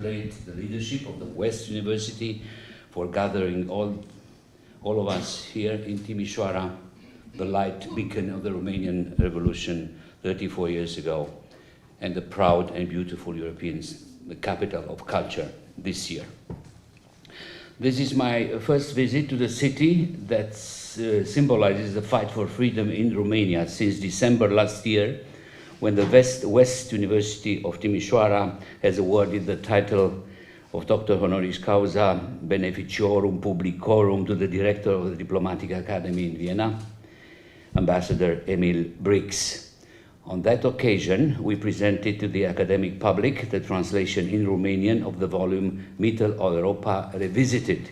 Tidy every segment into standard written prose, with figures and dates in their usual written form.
The leadership of the West University for gathering all of us here in Timișoara, the light beacon of the Romanian Revolution 34 years ago, and the proud and beautiful European the capital of culture this year. This is my first visit to the city that symbolizes the fight for freedom in Romania since December last year, when the West University of Timișoara has awarded the title of Doctor Honoris Causa Beneficiorum Publicorum to the director of the Diplomatic Academy in Vienna, Ambassador Emil Hurezeanu. On that occasion, we presented to the academic public the translation in Romanian of the volume Mittel-Europa Revisited,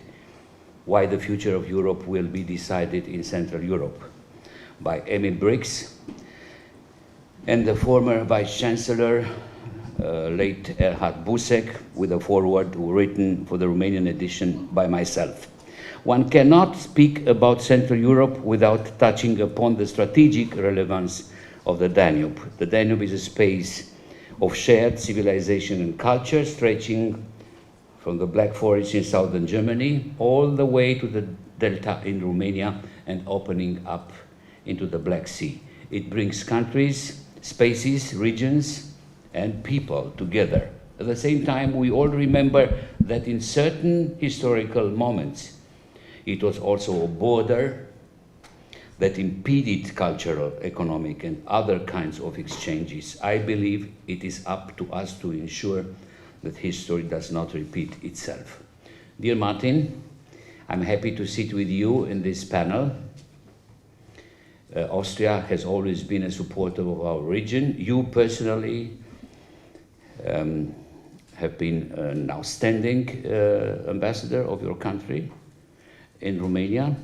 Why the Future of Europe Will Be Decided in Central Europe, by Emil Hurezeanu, and the former Vice-Chancellor, late Erhard Busek, with a foreword written for the Romanian edition by myself. One cannot speak about Central Europe without touching upon the strategic relevance of the Danube. The Danube is a space of shared civilization and culture, stretching from the Black Forest in southern Germany all the way to the Delta in Romania and opening up into the Black Sea. It brings countries, spaces, regions, and people together. At the same time, we all remember that in certain historical moments, it was also a border that impeded cultural, economic, and other kinds of exchanges. I believe it is up to us to ensure that history does not repeat itself. Dear Martin, I'm happy to sit with you in this panel. Austria has always been a supporter of our region. You personally have been an outstanding ambassador of your country in Romania.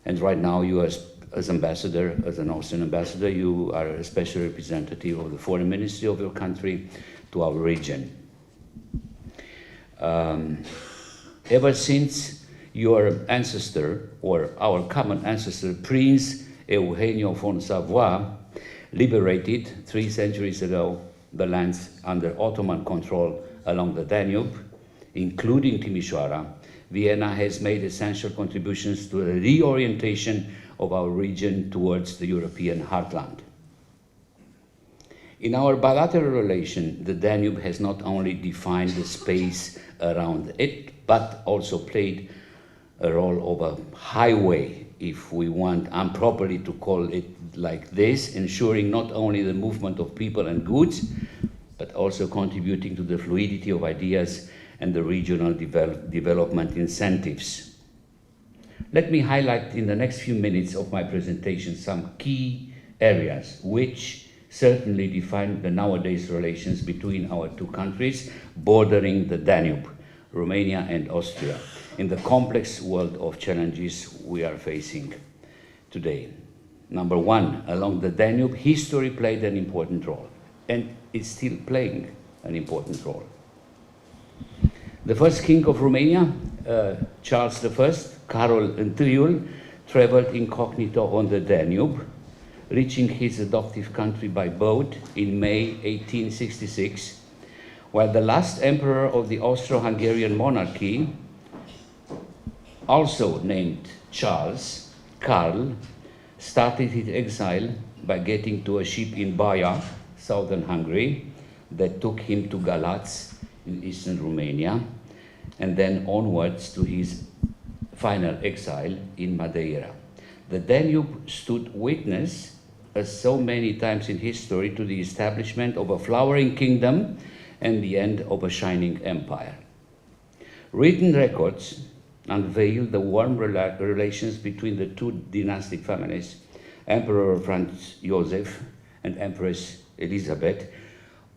And right now you are, as ambassador, as an Austrian ambassador, you are a special representative of the foreign ministry of your country to our region. Ever since your ancestor, or our common ancestor, Prince Eugenio von Savoy, liberated 3 centuries ago the lands under Ottoman control along the Danube, including Timișoara, Vienna has made essential contributions to the reorientation of our region towards the European heartland. In our bilateral relation, the Danube has not only defined the space around it, but also played a role of a highway, if we want improperly to call it like this, ensuring not only the movement of people and goods, but also contributing to the fluidity of ideas and the regional development incentives. Let me highlight in the next few minutes of my presentation some key areas which certainly define the nowadays relations between our two countries bordering the Danube, Romania and Austria, in the complex world of challenges we are facing today. Number one, along the Danube, history played an important role, and is still playing an important role. The first king of Romania, Charles I, Carol I, traveled incognito on the Danube, reaching his adoptive country by boat in May 1866, while the last emperor of the Austro-Hungarian monarchy, also named Charles, Karl, started his exile by getting to a ship in Baia, southern Hungary, that took him to Galați in eastern Romania, and then onwards to his final exile in Madeira. The Danube stood witness, as so many times in history, to the establishment of a flowering kingdom and the end of a shining empire. Written records unveil the warm relations between the two dynastic families, Emperor Franz Joseph and Empress Elizabeth,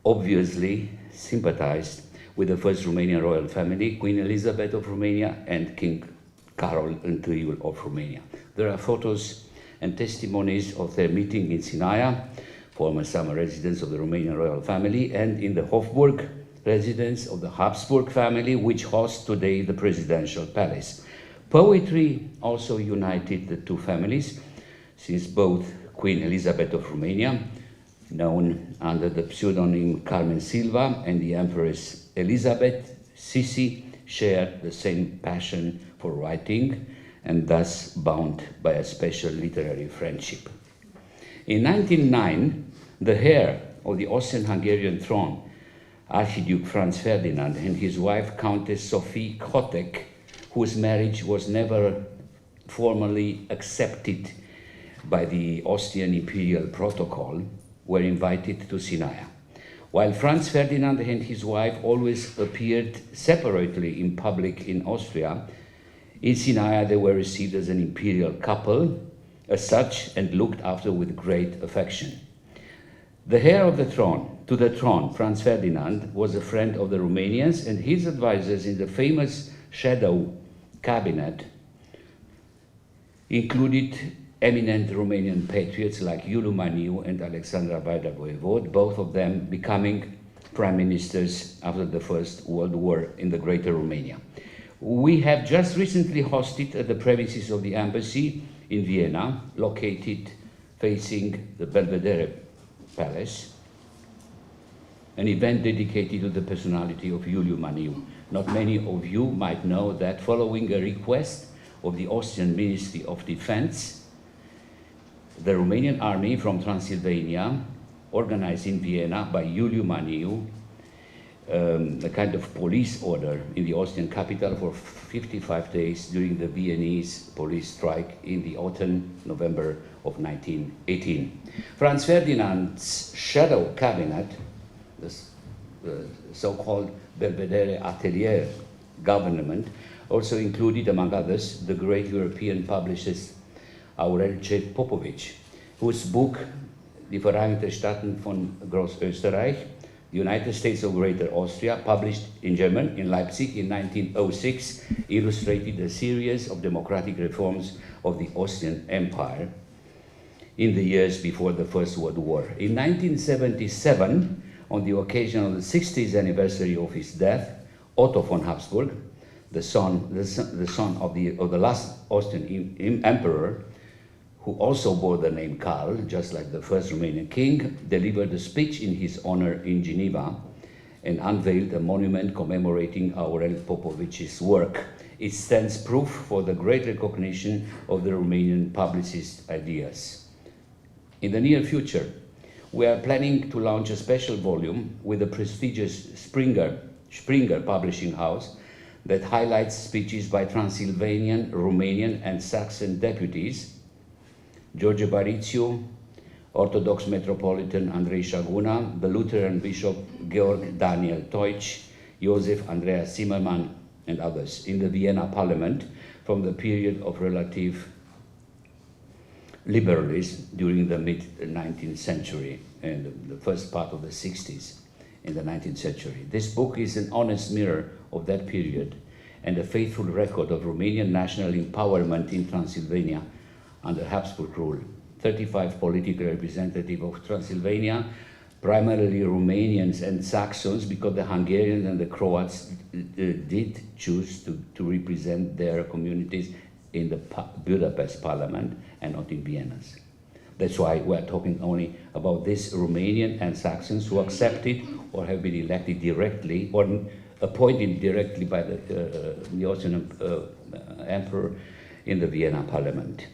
obviously sympathized with the first Romanian royal family, Queen Elizabeth of Romania and King Carol I of Romania. There are photos and testimonies of their meeting in Sinaia, former summer residence of the Romanian royal family, and in the Hofburg residence of the Habsburg family, which hosts today the presidential palace. Poetry also united the two families, since both Queen Elizabeth of Romania known under the pseudonym Carmen Silva, and the Empress Elizabeth Sisi shared the same passion for writing and thus bound by a special literary friendship. In 1909, the heir of the Austrian-Hungarian throne, Archduke Franz Ferdinand, and his wife Countess Sophie Kotek, whose marriage was never formally accepted by the Austrian imperial protocol, were invited to Sinaia. While Franz Ferdinand and his wife always appeared separately in public in Austria, in Sinaia they were received as an imperial couple, as such, and looked after with great affection. The heir of the throne, to the throne, Franz Ferdinand, was a friend of the Romanians, and his advisors in the famous shadow cabinet included eminent Romanian patriots like Iuliu Maniu and Alexandra Vaida-Voevod, both of them becoming prime ministers after the First World War in the Greater Romania. We have just recently hosted at the premises of the embassy in Vienna, located facing the Belvedere Palace, an event dedicated to the personality of Iuliu Maniu. Not many of you might know that following a request of the Austrian Ministry of Defense, the Romanian army from Transylvania, organized in Vienna by Iuliu Maniu, a kind of police order in the Austrian capital for 55 days during the Viennese police strike in the autumn, November of 1918. Franz Ferdinand's shadow cabinet, the so-called Belvedere Atelier government, also included, among others, the great European publicist Aurel C. Popovici, whose book, Die Vereinigten Staaten von Großösterreich, the United States of Greater Austria, published in German in Leipzig in 1906, illustrated a series of democratic reforms of the Austrian Empire in the years before the First World War. In 1977, on the occasion of the 60th anniversary of his death, Otto von Habsburg, the son of the last Austrian emperor, who also bore the name Karl, just like the first Romanian king, delivered a speech in his honor in Geneva and unveiled a monument commemorating Aurel Popovici's work. It stands proof for the great recognition of the Romanian publicist ideas. In the near future, we are planning to launch a special volume with the prestigious Springer Publishing House that highlights speeches by Transylvanian, Romanian, and Saxon deputies, George Bariciu, Orthodox Metropolitan Andrei Shaguna, the Lutheran Bishop Georg Daniel Teutsch, Josef Andreas Zimmermann, and others in the Vienna Parliament from the period of relative liberalism during the mid-19th century and the first part of the 60s in the 19th century. This book is an honest mirror of that period and a faithful record of Romanian national empowerment in Transylvania under Habsburg rule. 35 political representatives of Transylvania, primarily Romanians and Saxons, because the Hungarians and the Croats did choose to represent their communities in the Budapest Parliament and not in Vienna's. That's why we're talking only about this Romanian and Saxons who accepted or have been elected directly or appointed directly by the Austrian Emperor in the Vienna Parliament.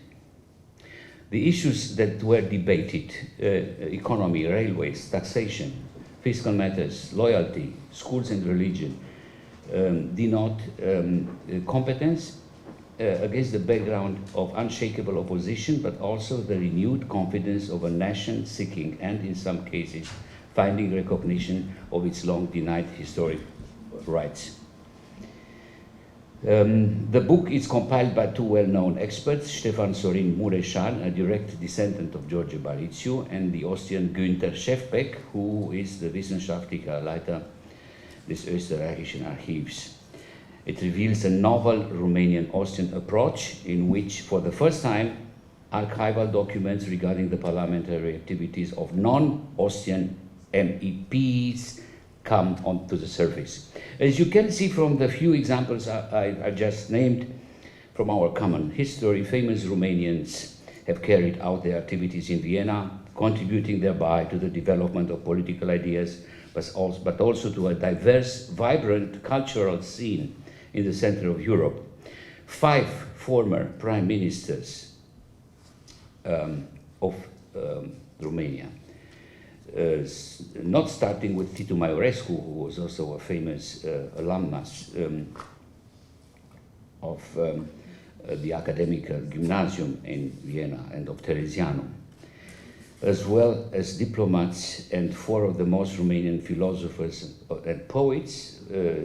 The issues that were debated, economy, railways, taxation, fiscal matters, loyalty, schools and religion, denote competence against the background of unshakable opposition, but also the renewed confidence of a nation seeking and, in some cases, finding recognition of its long-denied historic rights. The book is compiled by two well-known experts, Stefan Sorin Mureșan, a direct descendant of George Bariciu, and the Austrian Günther Schäfbeck, who is the wissenschaftlicher Leiter des österreichischen Archivs. It reveals a novel Romanian-Austrian approach in which, for the first time, archival documents regarding the parliamentary activities of non-Austrian MEPs come onto the surface. As you can see from the few examples I just named from our common history, famous Romanians have carried out their activities in Vienna, contributing thereby to the development of political ideas, but also to a diverse, vibrant cultural scene in the center of Europe. 5 former prime ministers of Romania, not starting with Titu Maiorescu, who was also a famous alumnus of the academic gymnasium in Vienna and of Hurezeanu, as well as diplomats and 4 of the most Romanian philosophers and poets,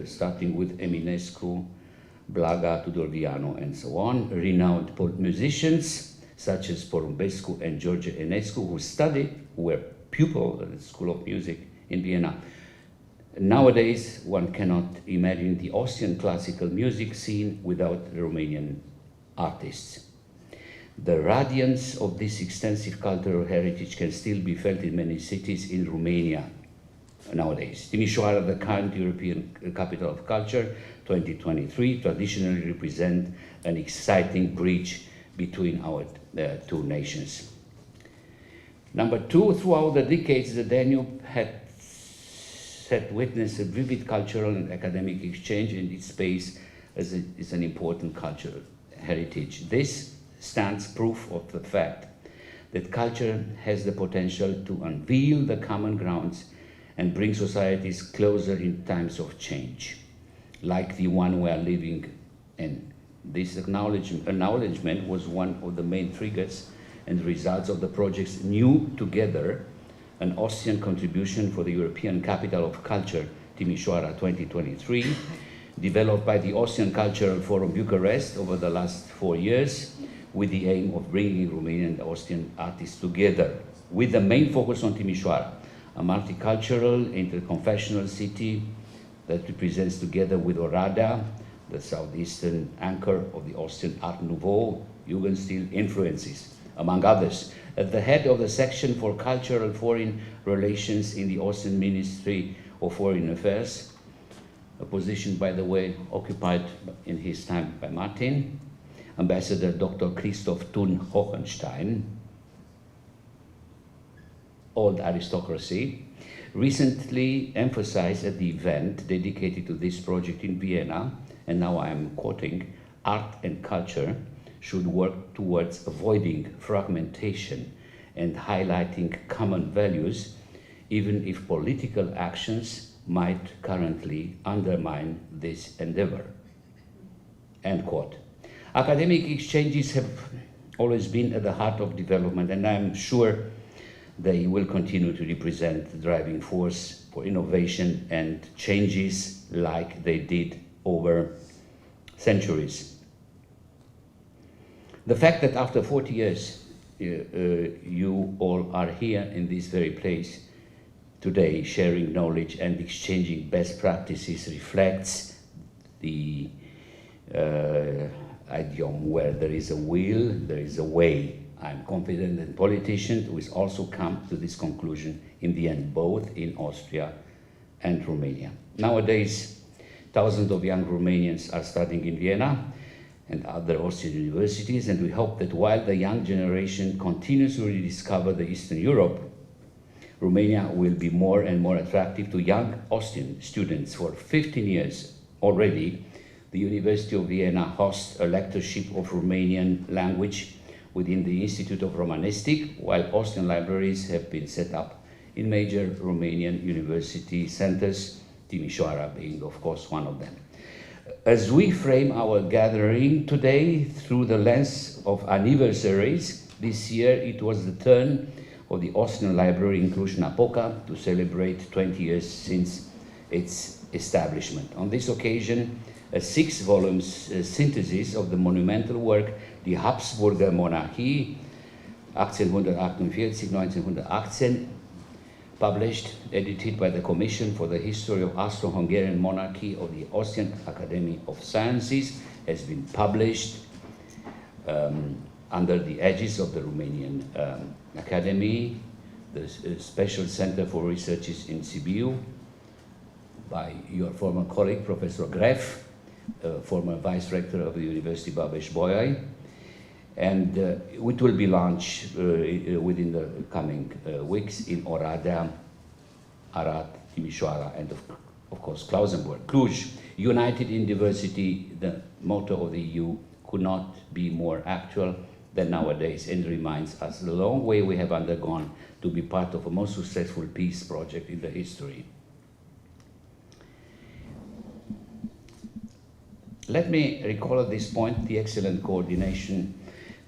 starting with Eminescu, Blaga, Tudor-Vianu, and so on, renowned musicians such as Porumbescu and George Enescu, who were pupils at the School of Music in Vienna. Nowadays, one cannot imagine the Austrian classical music scene without Romanian artists. The radiance of this extensive cultural heritage can still be felt in many cities in Romania nowadays. Timișoara, the current European Capital of Culture 2023, traditionally represent an exciting bridge between our 2 nations. Number 2, throughout the decades, the Danube had witnessed a vivid cultural and academic exchange, and its space is an important cultural heritage. This stands proof of the fact that culture has the potential to unveil the common grounds and bring societies closer in times of change, like the one we are living in. This acknowledgement was one of the main triggers and results of the project's New Together, an Austrian contribution for the European Capital of Culture, Timișoara 2023, developed by the Austrian Cultural Forum Bucharest over the last 4 years, with the aim of bringing Romanian and Austrian artists together, with the main focus on Timișoara, a multicultural, interconfessional city that represents, together with Oradea, the southeastern anchor of the Austrian Art Nouveau, Jugendstil influences, among others. At the head of the section for cultural foreign relations in the Austrian Ministry of Foreign Affairs, a position, by the way, occupied in his time by Martin, Ambassador Dr. Christoph Thun-Hohenstein, old aristocracy, recently emphasized at the event dedicated to this project in Vienna, and now I am quoting, art and culture should work towards avoiding fragmentation and highlighting common values, even if political actions might currently undermine this endeavor. End quote. Academic exchanges have always been at the heart of development, and I'm sure they will continue to represent the driving force for innovation and changes like they did over centuries. The fact that after 40 years you all are here in this very place today, sharing knowledge and exchanging best practices, reflects the idiom where there is a will, there is a way. I'm confident that politicians will also come to this conclusion in the end, both in Austria and Romania. Nowadays, thousands of young Romanians are studying in Vienna and other Austrian universities, and we hope that while the young generation continues to rediscover the Eastern Europe, Romania will be more and more attractive to young Austrian students. For 15 years already, the University of Vienna hosts a lectureship of Romanian language within the Institute of Romanistic, while Austrian libraries have been set up in major Romanian university centers, Timișoara being, of course, one of them. As we frame our gathering today through the lens of anniversaries, this year it was the turn of the Austrian Library in Cluj-Napoca to celebrate 20 years since its establishment. On this occasion, a 6-volume synthesis of the monumental work Die Habsburger Monarchie 1848-1918, published, edited by the Commission for the History of Austro-Hungarian Monarchy of the Austrian Academy of Sciences, has been published under the aegis of the Romanian Academy, the Special Center for Researches in Sibiu, by your former colleague, Professor Gref, former Vice Rector of the University Babeș-Bolyai, And it will be launched within the coming weeks in Oradea, Arad, Timișoara, and of course Klausenburg. Cluj, united in diversity, the motto of the EU could not be more actual than nowadays, and reminds us the long way we have undergone to be part of a most successful peace project in the history. Let me recall at this point the excellent coordination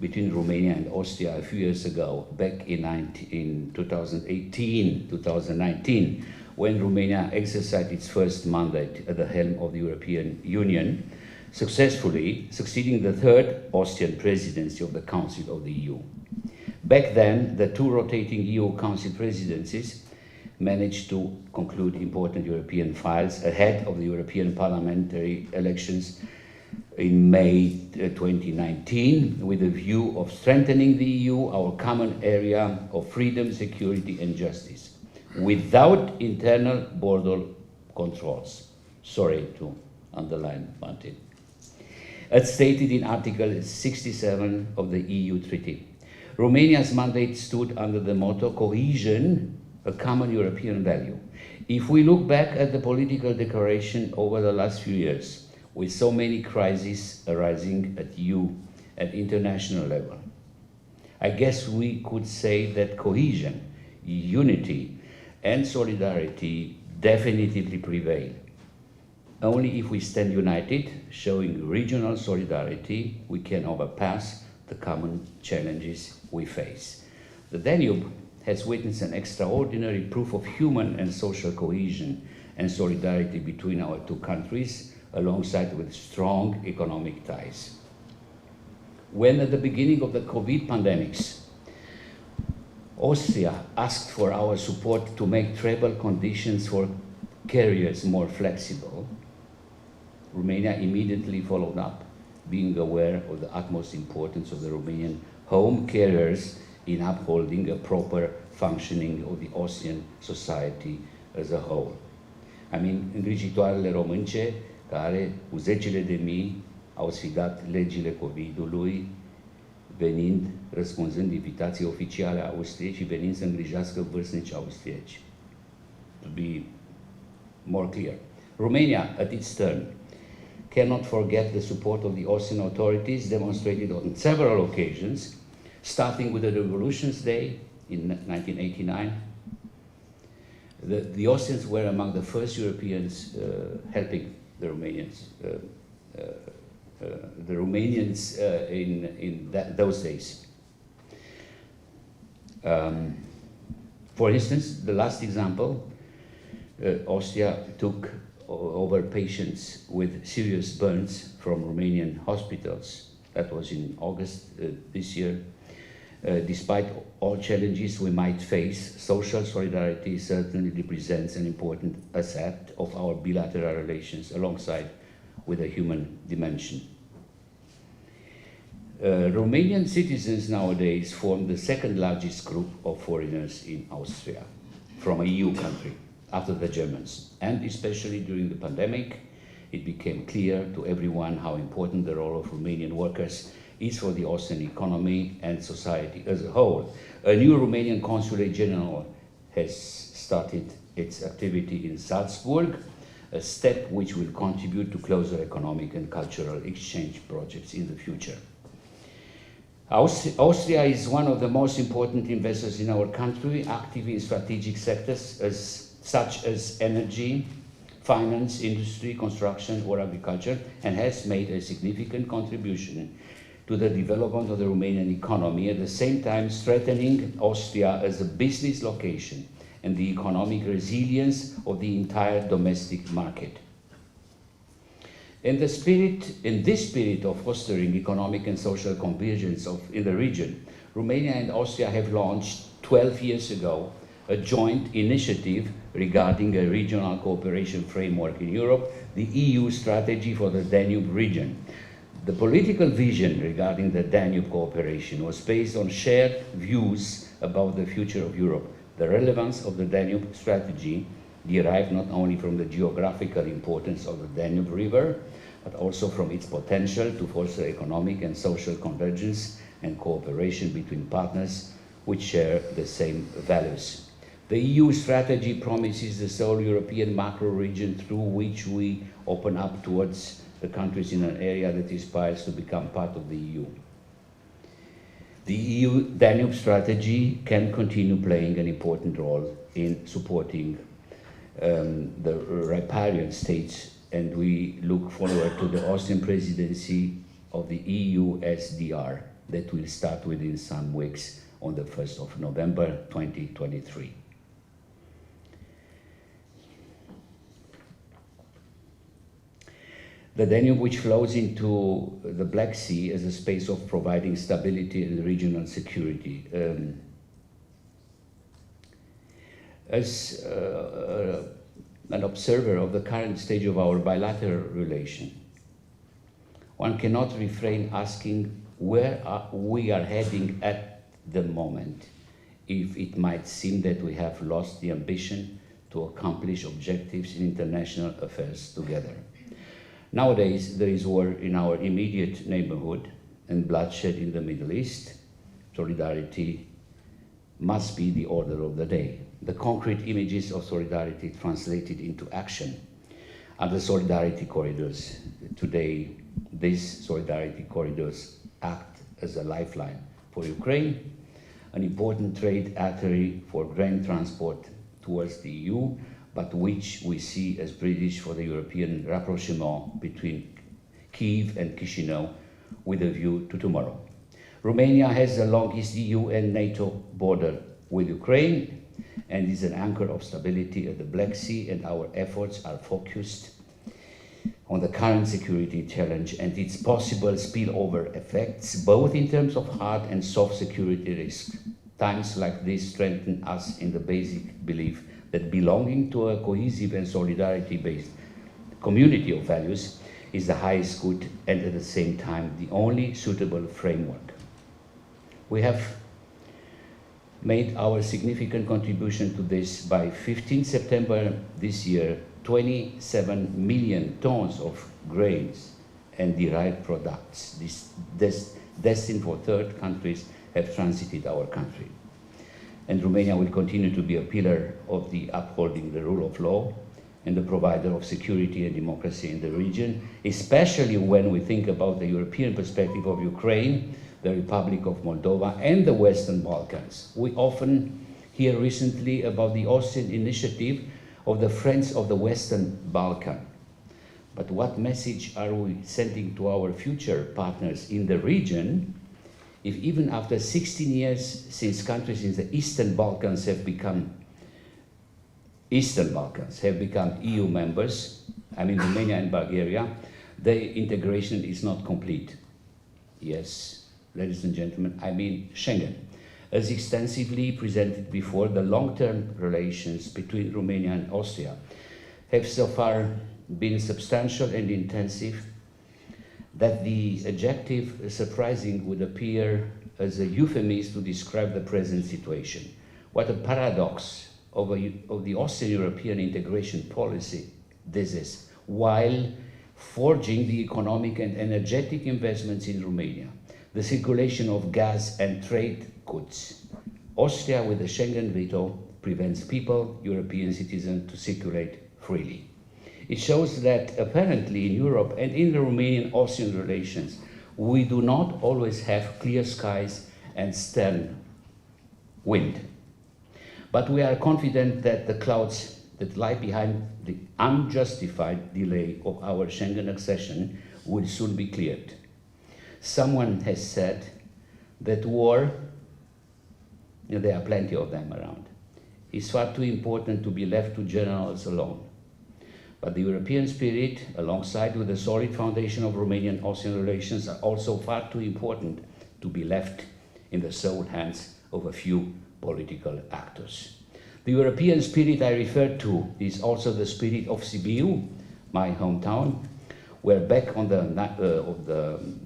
between Romania and Austria a few years ago, back in 2018-2019, when Romania exercised its first mandate at the helm of the European Union, successfully succeeding the third Austrian presidency of the Council of the EU. Back then, the two rotating EU Council presidencies managed to conclude important European files ahead of the European parliamentary elections in May 2019, with a view of strengthening the EU, our common area of freedom, security and justice, without internal border controls. Sorry to underline Martin. As stated in Article 67 of the EU Treaty, Romania's mandate stood under the motto, cohesion, a common European value. If we look back at the political declaration over the last few years, with so many crises arising at EU and international level, I guess we could say that cohesion, unity, and solidarity definitively prevail. Only if we stand united, showing regional solidarity, we can overpass the common challenges we face. The Danube has witnessed an extraordinary proof of human and social cohesion and solidarity between our two countries, alongside with strong economic ties. When at the beginning of the COVID pandemics, Austria asked for our support to make travel conditions for carriers more flexible, Romania immediately followed up, being aware of the utmost importance of the Romanian home carriers in upholding a proper functioning of the Austrian society as a whole. I mean, îngrijitoarele românce care cu zecile de mii au sfidat legile COVID-ului, venind, răspunzând invitații oficiale a Austriei și venind să îngrijească vârstnici austrieci. To be more clear, Romania, at its turn, cannot forget the support of the Austrian authorities demonstrated on several occasions, starting with the Revolution's Day in 1989. The Austrians were among the first Europeans helping the Romanians in those days. For instance, the last example, Austria took over patients with serious burns from Romanian hospitals. That was in August this year. Despite all challenges we might face, social solidarity certainly represents an important asset of our bilateral relations, alongside with a human dimension. Romanian citizens nowadays form the second largest group of foreigners in Austria, from a EU country, after the Germans. And especially during the pandemic, it became clear to everyone how important the role of Romanian workers is for the Austrian economy and society as a whole. A new Romanian Consulate General has started its activity in Salzburg, a step which will contribute to closer economic and cultural exchange projects in the future. Austria is one of the most important investors in our country, active in strategic sectors such as energy, finance, industry, construction, or agriculture, and has made a significant contribution to the development of the Romanian economy, at the same time strengthening Austria as a business location and the economic resilience of the entire domestic market. In this spirit of fostering economic and social convergence in the region, Romania and Austria have launched 12 years ago a joint initiative regarding a regional cooperation framework in Europe, the EU Strategy for the Danube region. The political vision regarding the Danube cooperation was based on shared views about the future of Europe, the relevance of the Danube strategy, derived not only from the geographical importance of the Danube River, but also from its potential to foster economic and social convergence and cooperation between partners which share the same values. The EU strategy promises the sole European macro region through which we open up towards the countries in an area that aspires to become part of the EU. The EU Danube strategy can continue playing an important role in supporting the riparian states, and we look forward to the Austrian presidency of the EU SDR that will start within some weeks on the 1st of November 2023. The Danube, which flows into the Black Sea as a space of providing stability and regional security. As an observer of the current stage of our bilateral relation, one cannot refrain asking where we are heading at the moment, if it might seem that we have lost the ambition to accomplish objectives in international affairs together. Nowadays, there is war in our immediate neighborhood and bloodshed in the Middle East. Solidarity must be the order of the day. The concrete images of solidarity translated into action are the solidarity corridors. Today, these solidarity corridors act as a lifeline for Ukraine, an important trade artery for grain transport towards the EU, but which we see as British for the European rapprochement between Kyiv and Chisinau with a view to tomorrow. Romania has the longest EU and NATO border with Ukraine and is an anchor of stability at the Black Sea, and our efforts are focused on the current security challenge and its possible spillover effects, both in terms of hard and soft security risks. Times like this strengthen us in the basic belief that belonging to a cohesive and solidarity-based community of values is the highest good and at the same time the only suitable framework. We have made our significant contribution to this by 15 September this year, 27 million tons of grains and derived products destined for third countries have transited our country. And Romania will continue to be a pillar of the upholding the rule of law and the provider of security and democracy in the region, especially when we think about the European perspective of Ukraine, the Republic of Moldova, and the Western Balkans. We often hear recently about the Austrian initiative of the Friends of the Western Balkan. But what message are we sending to our future partners in the region if even after 16 years since countries in the Eastern Balkans have become EU members, I mean Romania and Bulgaria, the integration is not complete? Yes, ladies and gentlemen, I mean Schengen. As extensively presented before, the long-term relations between Romania and Austria have so far been substantial and intensive that the adjective surprising would appear as a euphemism to describe the present situation. What a paradox of the Austrian European integration policy this is, while forging the economic and energetic investments in Romania, the circulation of gas and trade goods. Austria, with the Schengen veto, prevents people, European citizens, to circulate freely. It shows that apparently in Europe and in the Romanian-Austrian relations, we do not always have clear skies and stern wind. But we are confident that the clouds that lie behind the unjustified delay of our Schengen accession will soon be cleared. Someone has said that war, there are plenty of them around, is far too important to be left to generals alone. But the European spirit, alongside with the solid foundation of Romanian-Austrian relations, are also far too important to be left in the sole hands of a few political actors. The European spirit I referred to is also the spirit of Sibiu, my hometown, where back on the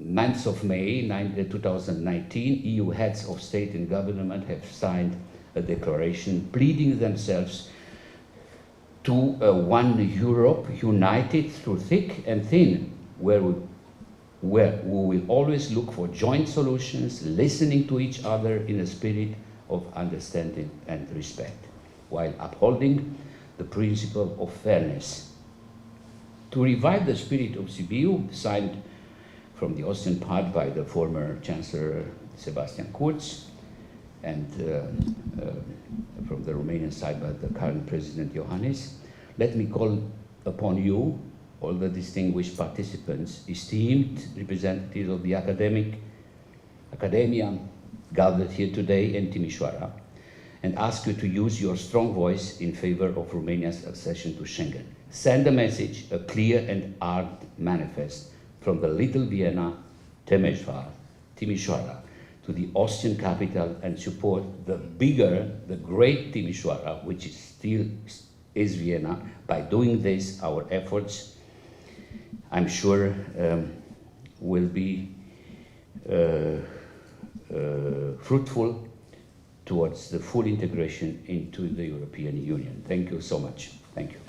9th of May 2019, EU heads of state and government have signed a declaration pleading themselves to one Europe united through thick and thin, where we will always look for joint solutions, listening to each other in a spirit of understanding and respect, while upholding the principle of fairness. To revive the spirit of Sibiu, signed from the Austrian part by the former Chancellor Sebastian Kurz, and from the Romanian side by the current President Iohannis, let me call upon you, all the distinguished participants, esteemed representatives of the academia gathered here today in Timișoara, and ask you to use your strong voice in favor of Romania's accession to Schengen. Send a message, a clear and ardent manifest from the little Vienna, Timișoara, to the Austrian capital, and support the bigger, the great Timișoara, which is still is Vienna. By doing this, our efforts, I'm sure, will be fruitful towards the full integration into the European Union. Thank you so much. Thank you.